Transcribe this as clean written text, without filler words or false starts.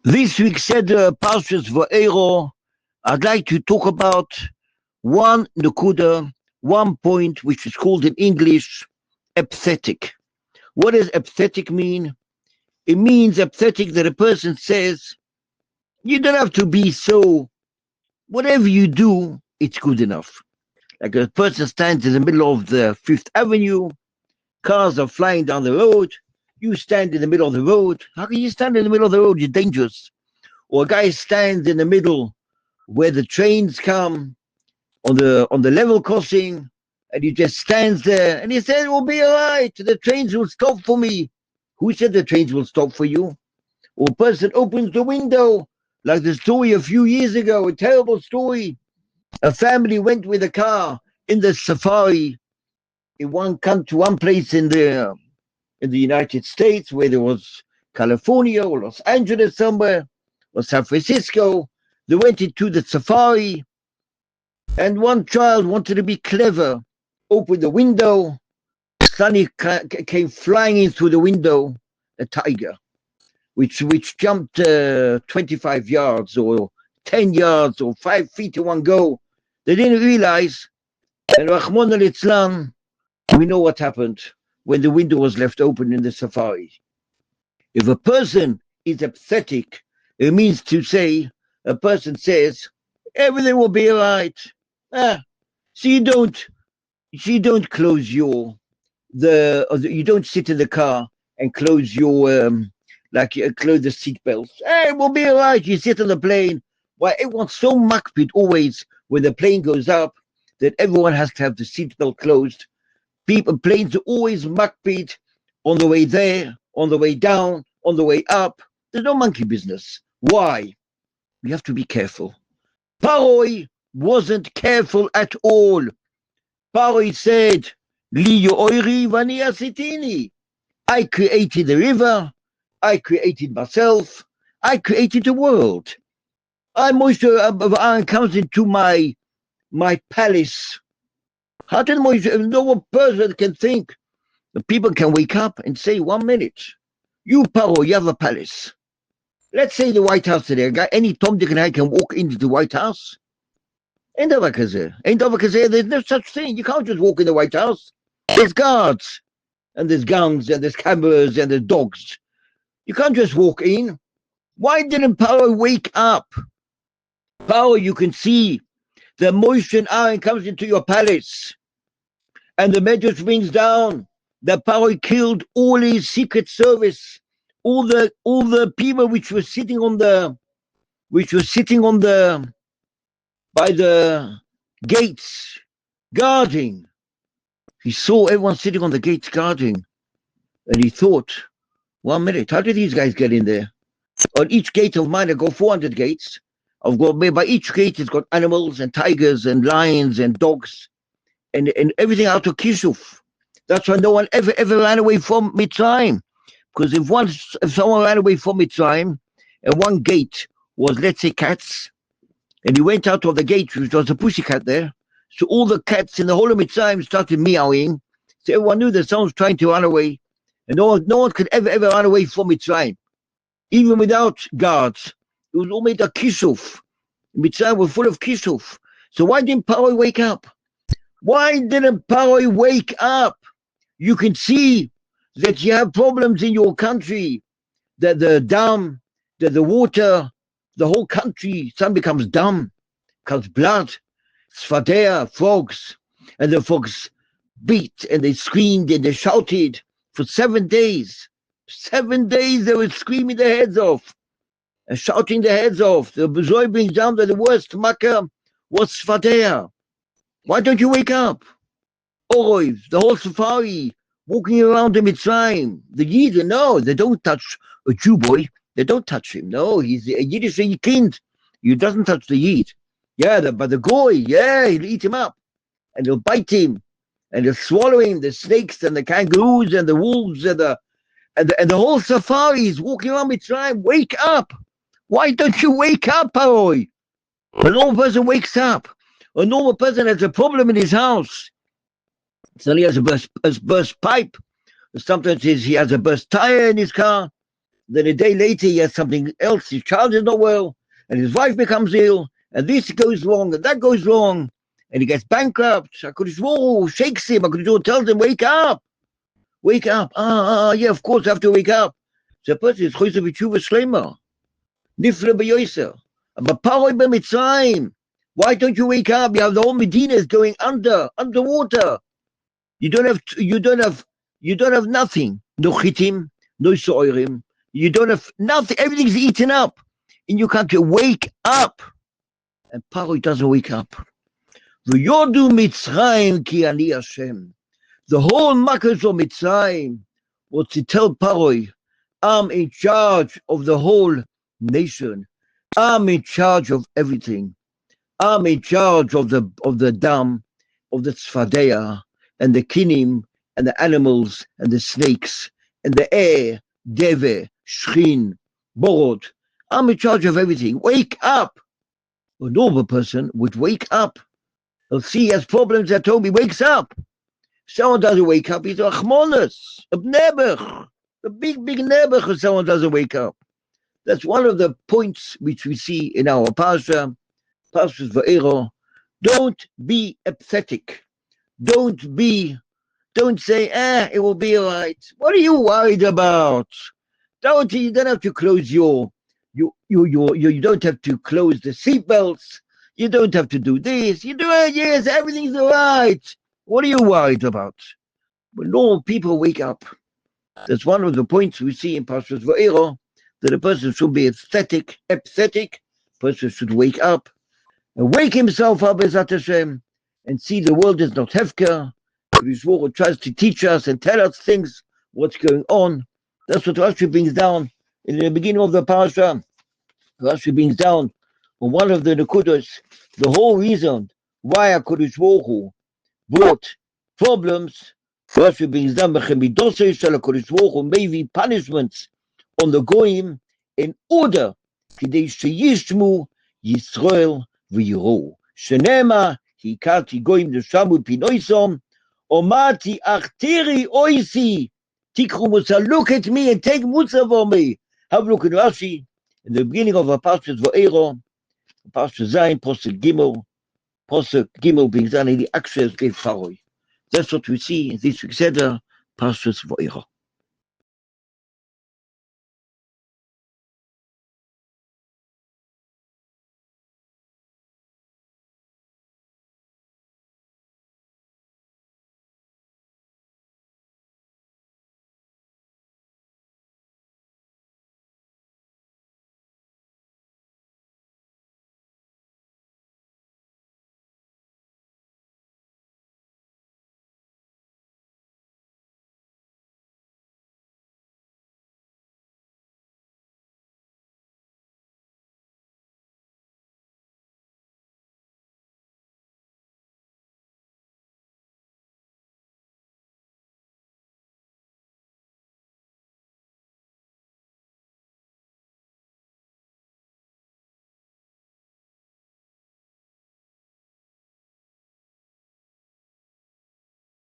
This week said Parshet Voairo. I'd like to talk about one nakuda, one point, which is called in English apathetic. What does apathetic mean? It means apathetic that a person says, you don't have to be so, whatever you do, it's good enough. Like a person stands in the middle of the Fifth Avenue, cars are flying down the road, you stand in the middle of the road. How can you stand in the middle of the road? You're dangerous. Or a guy stands in the middle where the trains come on the level crossing, and he just stands there and he said, "It will be all right. The trains will stop for me." Who said the trains will stop for you? Or a person opens the window, like the story a few years ago, a terrible story. A family went with a car in the safari in one place in the United States, where there was California or Los Angeles somewhere or San Francisco. They went into the safari, and one child wanted to be clever, opened the window. Suddenly came flying in through the window a tiger, which jumped 25 yards or 10 yards or 5 feet in one go. They didn't realize, and Rahman al-Islam, we know what happened when the window was left open in the safari. If a person is apathetic, it means to say, a person says, everything will be all right. So you don't close you don't sit in the car and close close the seatbelts. Hey, it will be all right. You sit on the plane. Why, everyone's so makpid always when the plane goes up that everyone has to have the seatbelt closed. Planes are always makpid on the way there, on the way down, on the way up. There's no monkey business. Why? We have to be careful. Paroi wasn't careful at all. Paroi said, Li yo'ori vani asitini. I created the river. I created myself. I created the world. Moshe comes into my palace. How did Moshe? No one person can think. The people can wake up and say, 1 minute, you Paro, you have a palace. Let's say the White House today. Any Tom, Dick, and I can walk into the White House. Ain't there's no such thing. You can't just walk in the White House. There's guards, and there's guns, and there's cameras, and there's dogs. You can't just walk in. Why didn't Paro wake up? Paro, you can see the Moshe and Aaron comes into your palace, and the Medrash brings down that Paro killed all his secret service, all the people which were sitting by the gates guarding. He saw everyone sitting on the gates guarding, and he thought, 1 minute, how did these guys get in there? On each gate of mine, I got 400 gates. By each gate, it's got animals and tigers and lions and dogs and everything out of Kishuf. That's why no one ever ran away from Mitzrayim. Because if someone ran away from Mitzrayim, and one gate was, let's say, cats, and he went out of the gate, which was a pussycat there, so all the cats in the whole of Mitzrayim started meowing. So everyone knew that someone's trying to run away, and no one could ever run away from Mitzrayim, even without guards. It was all made of Kishuf. Mitzrayim was full of Kishuf. So why didn't Paro wake up? Why didn't Paro wake up? You can see that you have problems in your country, that the dam, that the water, the whole country, some becomes dumb, becomes blood, sfadea, frogs, and the frogs beat and they screamed and they shouted for 7 days. 7 days they were screaming their heads off and shouting their heads off. The Zohar brings down that the worst makkah was sfadea. Why don't you wake up? Oroiv, the whole safari, walking around in Mitzrayim. The Yid, no, they don't touch a Jew boy. They don't touch him. No, he's a Yiddish kind. You doesn't touch the Yid. Yeah, but the Goy, yeah, he'll eat him up. And they'll bite him. And they'll swallow him, the snakes and the kangaroos and the wolves and the whole safari is walking around Mitzrayim. Wake up! Why don't you wake up, Paroi? A normal person wakes up. A normal person has a problem in his house. Suddenly he has a burst pipe. Sometimes he has a burst tire in his car. Then a day later, he has something else. His child is not well, and his wife becomes ill, and this goes wrong, and that goes wrong, and he gets bankrupt. HaKadosh Baruch Hu shakes him. HaKadosh Baruch Hu tells him, wake up. Wake up. Yeah, of course, I have to wake up. So the person is Choyzer B'tshuva Shlema. Nifle B'yoser. But Paroi B'Mitzrayim. Why don't you wake up? You have the whole Medina is going underwater. You don't have nothing. No chitim, no soirim. You don't have nothing. Everything's eaten up. In your country, wake up. And Paroi doesn't wake up. V'yodu Mitzrayim ki ani Hashem. The whole Makkos of Mitzrayim was to tell Paroi, I'm in charge of the whole nation. I'm in charge of everything. I'm in charge of the dam, of the tzfadeya, and the kinim, and the animals, and the snakes, and the air, deve, shchin, borod. I'm in charge of everything. Wake up. A normal person would wake up. He'll see he has problems at home. He wakes up. Someone doesn't wake up. He's a achmonas, a nebuch, a big nebuch if someone doesn't wake up. That's one of the points which we see in our Parsha, Parshat Voairo. Don't be apathetic. Don't say, it will be all right. What are you worried about? You don't have to close you don't have to close the seatbelts. You don't have to do this. You do it, yes, everything's all right. What are you worried about? When normal people wake up, that's one of the points we see in Parshat Voairo, that a person should be apathetic, person should wake up, and wake himself up as Hashem, and see the world is not hefker. Yishvor tries to teach us and tell us things, what's going on. That's what Rashi brings down in the beginning of the parasha. Rashi brings down on one of the nekudos, the whole reason why HaKadosh Baruch Hu brought problems. Rashi brings down HaKadosh Baruch Hu maybe punishments on the goyim in order kidei sheyishmu Yisrael v'yiru. Shenema hikati goyim neshamu pinoisom omati achtiri oisi tikru musa. Look at me and take musa for me. Have a look at Rashi in the beginning of a Parshat Voairo, Parshat Zayin, Pasuk Gimel brings down in the actions gave Paroi. That's what we see in this week's Seder, Parshat Voairo.